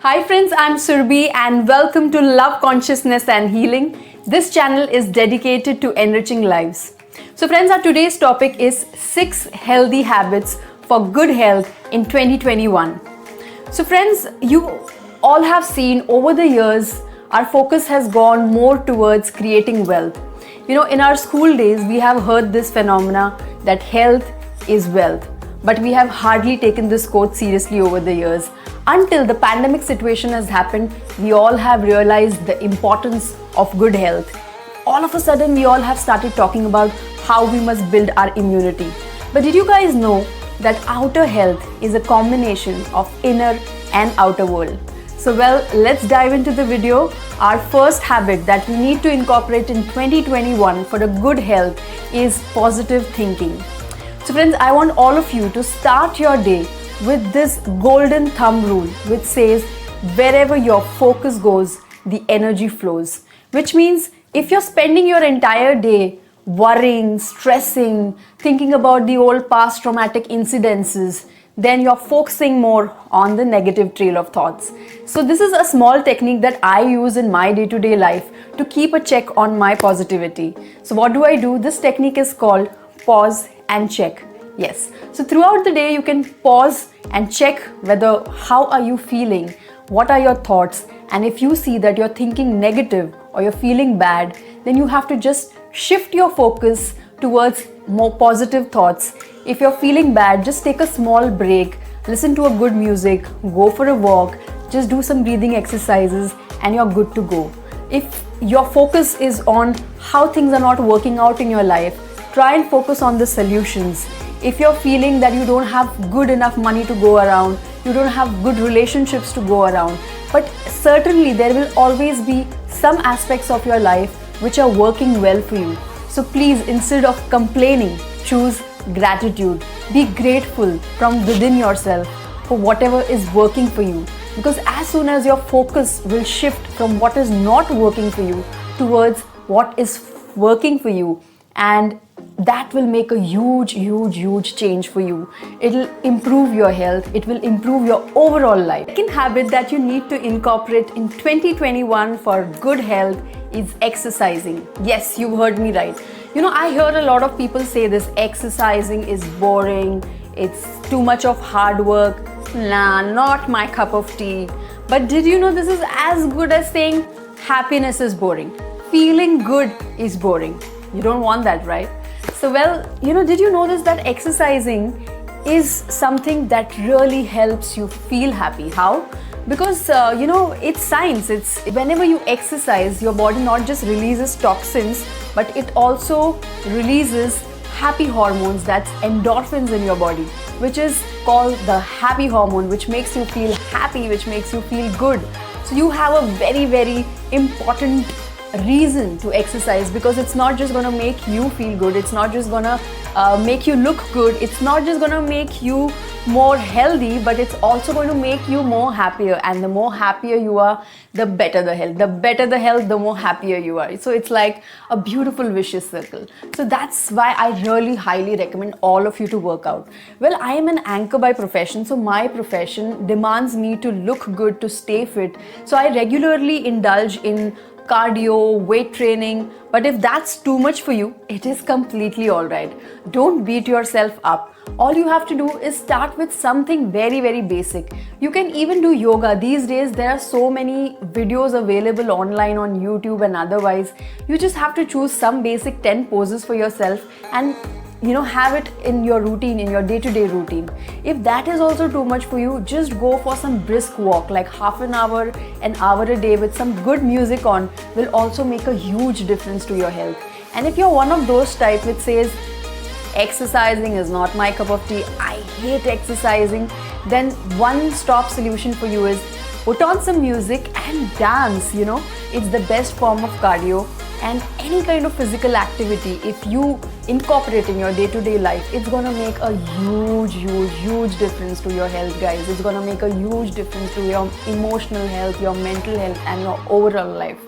Hi friends, I'm Surbhi and welcome to Love, Consciousness and Healing. This channel is dedicated to enriching lives. So friends, our today's topic is 6 healthy habits for good health in 2021. So friends, you all have seen over the years, our focus has gone more towards creating wealth. In our school days, we have heard this phenomena that health is wealth. But we have hardly taken this quote seriously over the years. Until the pandemic situation has happened, we all have realized the importance of good health. All of a sudden, we all have started talking about how we must build our immunity. But did you guys know that outer health is a combination of inner and outer world? So let's dive into the video. Our first habit that we need to incorporate in 2021 for a good health is positive thinking. So friends, I want all of you to start your day with this golden thumb rule which says wherever your focus goes, the energy flows. Which means if you're spending your entire day worrying, stressing, thinking about the old past traumatic incidences, then you're focusing more on the negative trail of thoughts. So this is a small technique that I use in my day-to-day life to keep a check on my positivity. So what do? This technique is called pause and check. Yes. So throughout the day, you can pause and check whether how are you feeling, what are your thoughts, and if you see that you're thinking negative or you're feeling bad, then you have to just shift your focus towards more positive thoughts. If you're feeling bad, just take a small break, listen to a good music, go for a walk, just do some breathing exercises, and you're good to go. If your focus is on how things are not working out in your life, try and focus on the solutions. If you're feeling that you don't have good enough money to go around, you don't have good relationships to go around, but certainly there will always be some aspects of your life which are working well for you. So please, instead of complaining, choose gratitude. Be grateful from within yourself for whatever is working for you. Because as soon as your focus will shift from what is not working for you towards what is working for you, and that will make a huge change for you. It'll improve your health. It will improve your overall life. Second habit that you need to incorporate in 2021 for good health is exercising. Yes, you heard me right. I heard a lot of people say this: exercising is boring, it's too much of hard work, nah, not my cup of tea. But did you know this is as good as saying happiness is boring? Feeling good is boring. You don't want that, right? So did you notice that exercising is something that really helps you feel happy? How? Because it's science. It's whenever you exercise, your body not just releases toxins, but it also releases happy hormones, that's endorphins in your body, which is called the happy hormone, which makes you feel happy, which makes you feel good. So you have a very important reason to exercise, because it's not just going to make you feel good, it's not just going to make you look good, it's not just going to make you more healthy, but it's also going to make you more happier. And the more happier you are, the better the health. The better the health, the more happier you are. So it's like a beautiful vicious circle. So that's why I really highly recommend all of you to work out. I am an anchor by profession, so my profession demands me to look good, to stay fit. So I regularly indulge in cardio, weight training. But if that's too much for you, it is completely alright. Don't beat yourself up. All you have to do is start with something very basic. You can even do yoga. These days there are so many videos available online on YouTube and otherwise. You just have to choose some basic 10 poses for yourself and have it in your routine, in your day-to-day routine. If that is also too much for you, just go for some brisk walk, like half an hour a day with some good music on, will also make a huge difference to your health. And if you're one of those type which says exercising is not my cup of tea, I hate exercising, then one stop solution for you is put on some music and dance. It's the best form of cardio. And any kind of physical activity, if you incorporate in your day-to-day life, it's going to make a huge difference to your health, guys. It's going to make a huge difference to your emotional health, your mental health, and your overall life.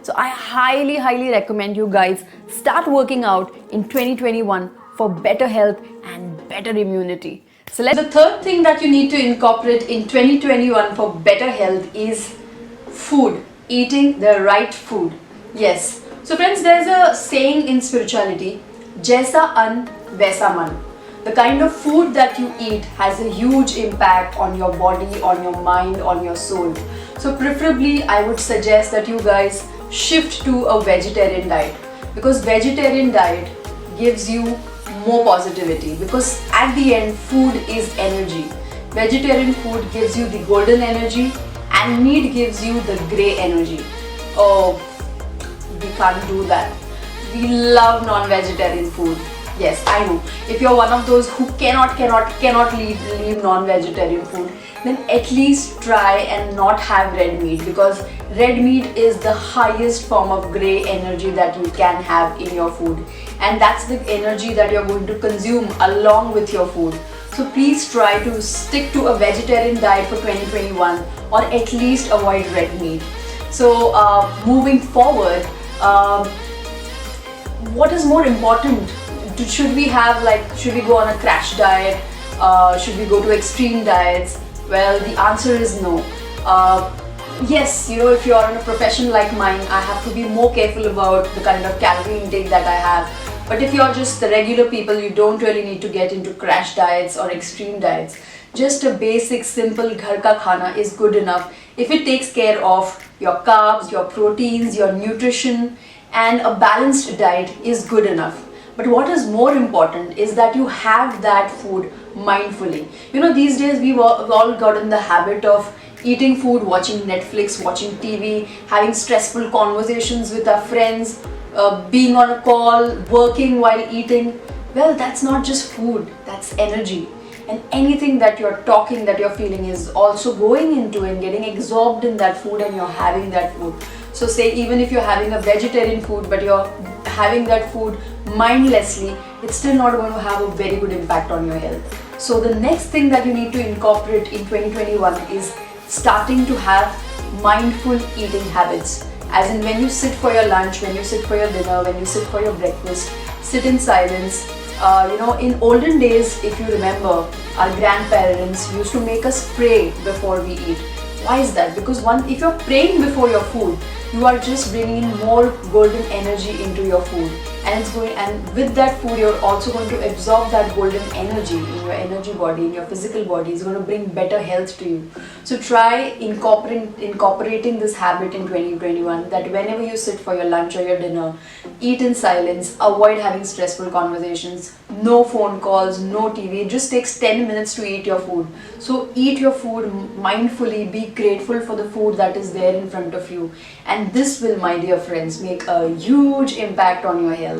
So I highly recommend you guys start working out in 2021 for better health and better immunity. So the third thing that you need to incorporate in 2021 for better health is food, eating the right food. Yes. So friends, there's a saying in spirituality, Jaisa an, Vaisa man. The kind of food that you eat has a huge impact on your body, on your mind, on your soul. So preferably, I would suggest that you guys shift to a vegetarian diet, because vegetarian diet gives you more positivity, because at the end, food is energy. Vegetarian food gives you the golden energy and meat gives you the grey energy. Oh, we can't do that. We love non-vegetarian food. Yes, I know. If you're one of those who cannot leave non-vegetarian food, then at least try and not have red meat, because red meat is the highest form of grey energy that you can have in your food, and that's the energy that you're going to consume along with your food. So please try to stick to a vegetarian diet for 2021, or at least avoid red meat. So moving forward, what is more important? Should we go on a crash diet? Should we go to extreme diets? Well, the answer is no. Yes, if you're in a profession like mine, I have to be more careful about the kind of calorie intake that I have. But if you're just the regular people, you don't really need to get into crash diets or extreme diets. Just a basic, simple ghar ka khana is good enough if it takes care of your carbs, your proteins, your nutrition, and a balanced diet is good enough. But what is more important is that you have that food mindfully. These days we've all got in the habit of eating food, watching Netflix, watching TV, having stressful conversations with our friends, being on a call, working while eating. Well, that's not just food, that's energy. And anything that you're talking, that you're feeling is also going into and getting absorbed in that food, and you're having that food. So say even if you're having a vegetarian food but you're having that food mindlessly, it's still not going to have a very good impact on your health. So the next thing that you need to incorporate in 2021 is starting to have mindful eating habits. As in, when you sit for your lunch, when you sit for your dinner, when you sit for your breakfast, sit in silence. In olden days, if you remember, our grandparents used to make us pray before we eat. Why is that? Because if you're praying before your food, you are just bringing in more golden energy into your food, and with that food you're also going to absorb that golden energy in your energy body, in your physical body. It's going to bring better health to you. So try incorporating this habit in 2021, that whenever you sit for your lunch or your dinner, eat in silence, avoid having stressful conversations, no phone calls, no TV. It just takes 10 minutes to eat your food. So eat your food mindfully, be grateful for the food that is there in front of you, and this will, my dear friends, make a huge impact on your health.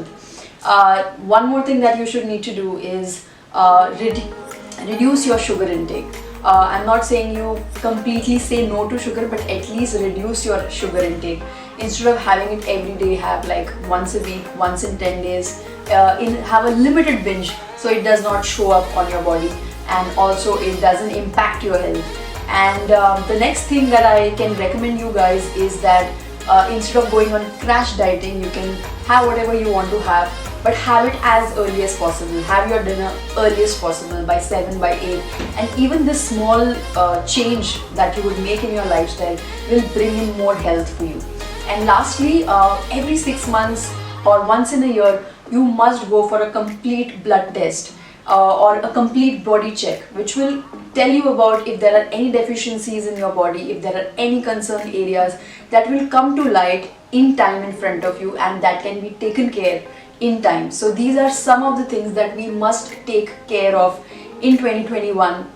One more thing that you should need to do is reduce your sugar intake. I'm not saying you completely say no to sugar, but at least reduce your sugar intake. Instead of having it every day, have like once a week, once in 10 days. Have a limited binge so it does not show up on your body, and also it doesn't impact your health. And the next thing that I can recommend you guys is that instead of going on crash dieting, you can have whatever you want to have, but have it as early as possible. Have your dinner earliest possible, by 7, by 8, and even this small change that you would make in your lifestyle will bring in more health for you. And lastly, every 6 months or once in a year, you must go for a complete blood test or a complete body check, which will tell you about if there are any deficiencies in your body, if there are any concerned areas that will come to light in time in front of you, and that can be taken care in time. So these are some of the things that we must take care of in 2021.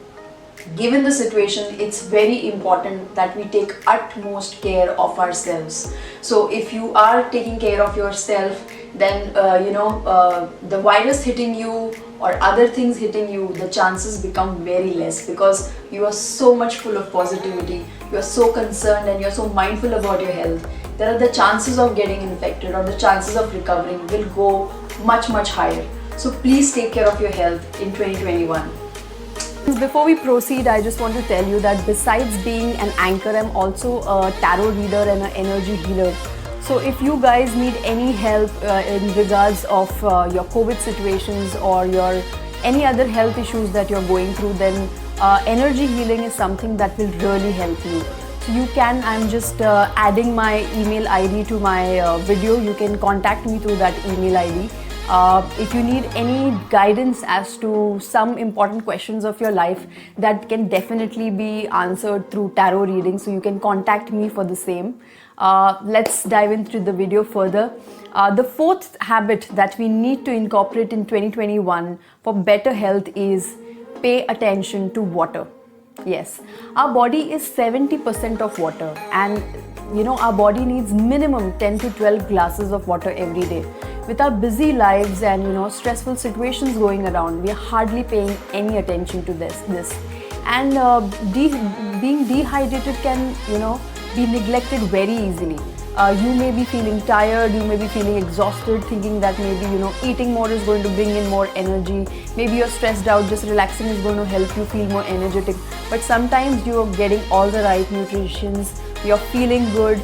Given the situation, it's very important that we take utmost care of ourselves. So if you are taking care of yourself, then the virus hitting you or other things hitting you, the chances become very less, because you are so much full of positivity, you are so concerned and you're so mindful about your health. There are the chances of getting infected or the chances of recovering will go much higher. So please take care of your health in 2021. Before we proceed, I just want to tell you that besides being an anchor, I'm also a tarot reader and an energy healer. So if you guys need any help in regards of your COVID situations or your any other health issues that you're going through, then energy healing is something that will really help you. So you can, I'm just adding my email ID to my video. You can contact me through that email ID. If you need any guidance as to some important questions of your life, that can definitely be answered through tarot reading, so you can contact me for the same. Let's dive into the video further. The fourth habit that we need to incorporate in 2021 for better health is pay attention to water. Yes, our body is 70% of water, and our body needs minimum 10 to 12 glasses of water every day. With our busy lives and stressful situations going around, we are hardly paying any attention to this. And being dehydrated can be neglected very easily. You may be feeling tired, you may be feeling exhausted, thinking that maybe eating more is going to bring in more energy. Maybe you're stressed out, just relaxing is going to help you feel more energetic. But sometimes you're getting all the right nutritions, you're feeling good,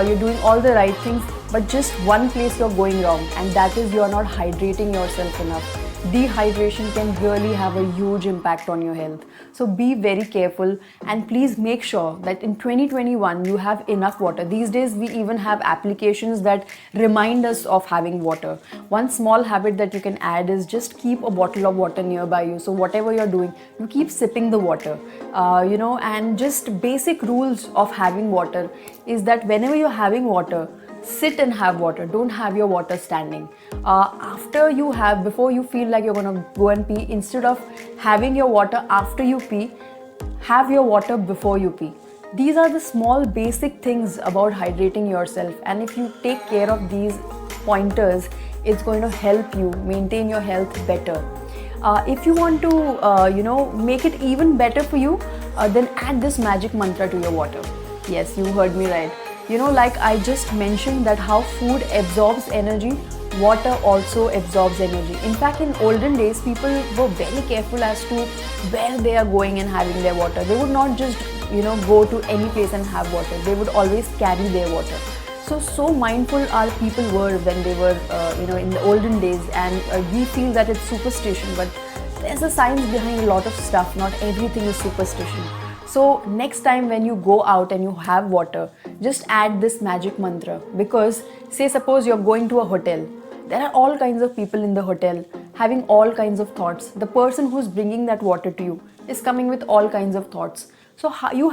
you're doing all the right things, but just one place you're going wrong, and that is you're not hydrating yourself enough. Dehydration can really have a huge impact on your health. So be very careful, and please make sure that in 2021 you have enough water. These days we even have applications that remind us of having water. One small habit that you can add is just keep a bottle of water nearby you. So whatever you're doing, you keep sipping the water. And just basic rules of having water is that whenever you're having water, sit and have water. Don't have your water standing. Before you feel like you're gonna go and pee, instead of having your water after you pee, have your water before you pee. These are the small basic things about hydrating yourself, and if you take care of these pointers, it's going to help you maintain your health better. If you want to make it even better for you, then add this magic mantra to your water. Yes, you heard me right. Like I just mentioned that how food absorbs energy, water also absorbs energy. In fact, in olden days, people were very careful as to where they are going and having their water. They would not just go to any place and have water. They would always carry their water. So mindful our people were when they were in the olden days, and we feel that it's superstition, but there's a science behind a lot of stuff. Not everything is superstition. So next time when you go out and you have water, just add this magic mantra, because say suppose you're going to a hotel. There are all kinds of people in the hotel having all kinds of thoughts. The person who's bringing that water to you is coming with all kinds of thoughts. So you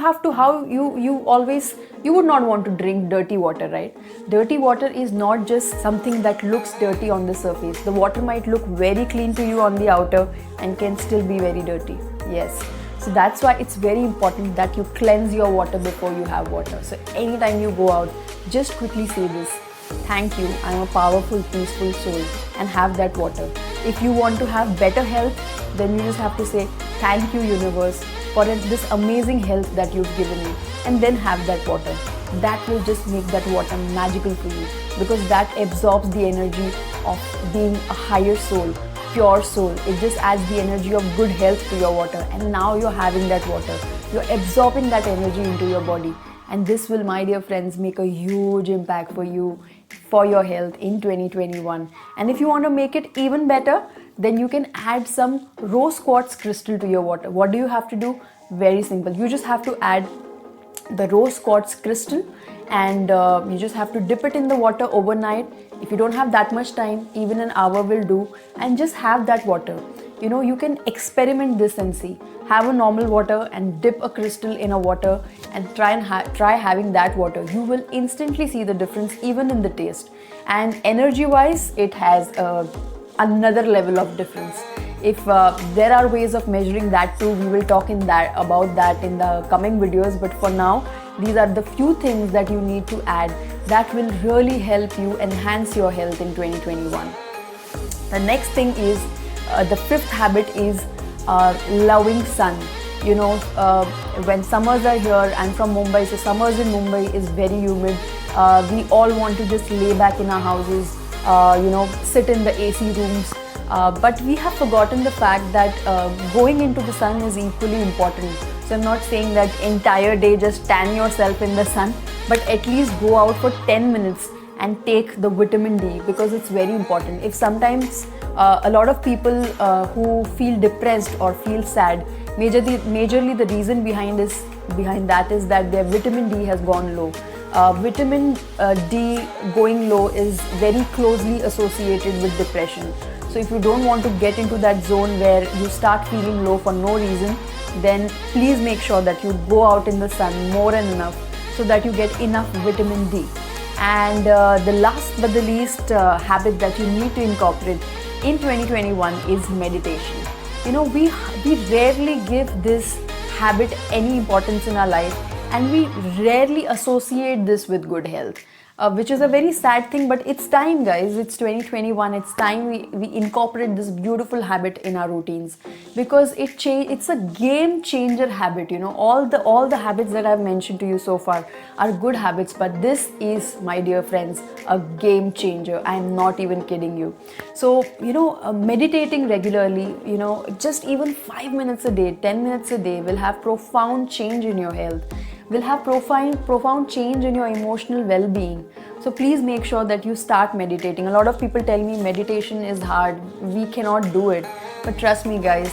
would not want to drink dirty water, right? Dirty water is not just something that looks dirty on the surface. The water might look very clean to you on the outer and can still be very dirty. Yes. So that's why it's very important that you cleanse your water before you have water. So anytime you go out, just quickly say this: thank you, I'm a powerful, peaceful soul, and have that water. If you want to have better health, then you just have to say thank you, universe, for this amazing health that you've given me, and then have that water. That will just make that water magical for you, because that absorbs the energy of being a higher soul, pure soul. It just adds the energy of good health to your water, and now you're having that water. You're absorbing that energy into your body, and this will, my dear friends, make a huge impact for you, for your health in 2021. And if you want to make it even better, then you can add some rose quartz crystal to your water. What do you have to do? Very simple. You just have to add the rose quartz crystal, and you just have to dip it in the water overnight. If you don't have that much time, even an hour will do, and just have that water. You can experiment this and see. Have a normal water and dip a crystal in a water and try having that water. You will instantly see the difference, even in the taste. And energy wise, it has another level of difference. If there are ways of measuring that too, we will talk about that in the coming videos. But for now, these are the few things that you need to add that will really help you enhance your health in 2021. The next thing is, the fifth habit is loving sun. When summers are here, I'm from Mumbai, so summers in Mumbai is very humid. We all want to just lay back in our houses, sit in the AC rooms. But we have forgotten the fact that going into the sun is equally important. So I'm not saying that entire day just tan yourself in the sun, but at least go out for 10 minutes and take the vitamin D, because it's very important. If sometimes A lot of people who feel depressed or feel sad, majorly the reason behind that is that their vitamin D has gone low. Vitamin D going low is very closely associated with depression. So if you don't want to get into that zone where you start feeling low for no reason, then please make sure that you go out in the sun more and enough so that you get enough vitamin D. And the last but the least habit that you need to incorporate in 2021 is meditation. You know, we rarely give this habit any importance in our life, and we rarely associate this with good health, which is a very sad thing, but it's time, guys. It's 2021. It's time we incorporate this beautiful habit in our routines, because it's a game changer habit. You know, all the habits that I've mentioned to you so far are good habits, but this is, my dear friends, a game changer. I'm not even kidding you. So, you know, meditating regularly, you know, just even 5 minutes a day, 10 minutes a day will have profound change in your health, will have profound change in your emotional well-being. So please make sure that you start meditating. A lot of people tell me meditation is hard, we cannot do it. But trust me, guys,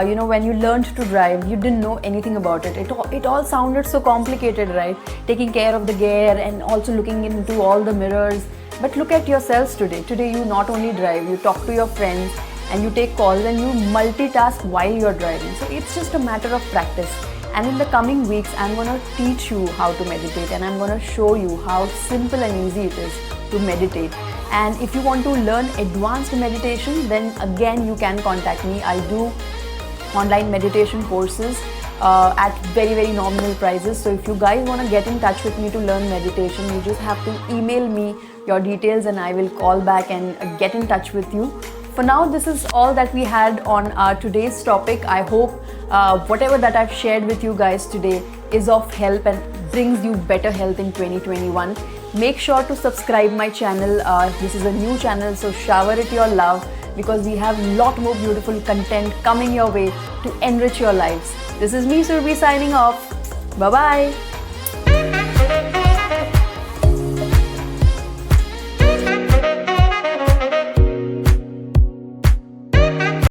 you know, when you learned to drive, you didn't know anything about it. It all sounded so complicated, right? Taking care of the gear and also looking into all the mirrors. But look at yourselves today. Today you not only drive, you talk to your friends and you take calls and you multitask while you're driving. So it's just a matter of practice. And in the coming weeks, I'm going to teach you how to meditate, and I'm going to show you how simple and easy it is to meditate. And if you want to learn advanced meditation, then again you can contact me. I do online meditation courses at very, very nominal prices. So if you guys want to get in touch with me to learn meditation, you just have to email me your details and I will call back and get in touch with you. For now, this is all that we had on our today's topic. I hope whatever that I've shared with you guys today is of help and brings you better health in 2021. Make sure to subscribe my channel. This is a new channel, so shower it your love, because we have a lot more beautiful content coming your way to enrich your lives. This is me, Surbi, signing off. Bye-bye.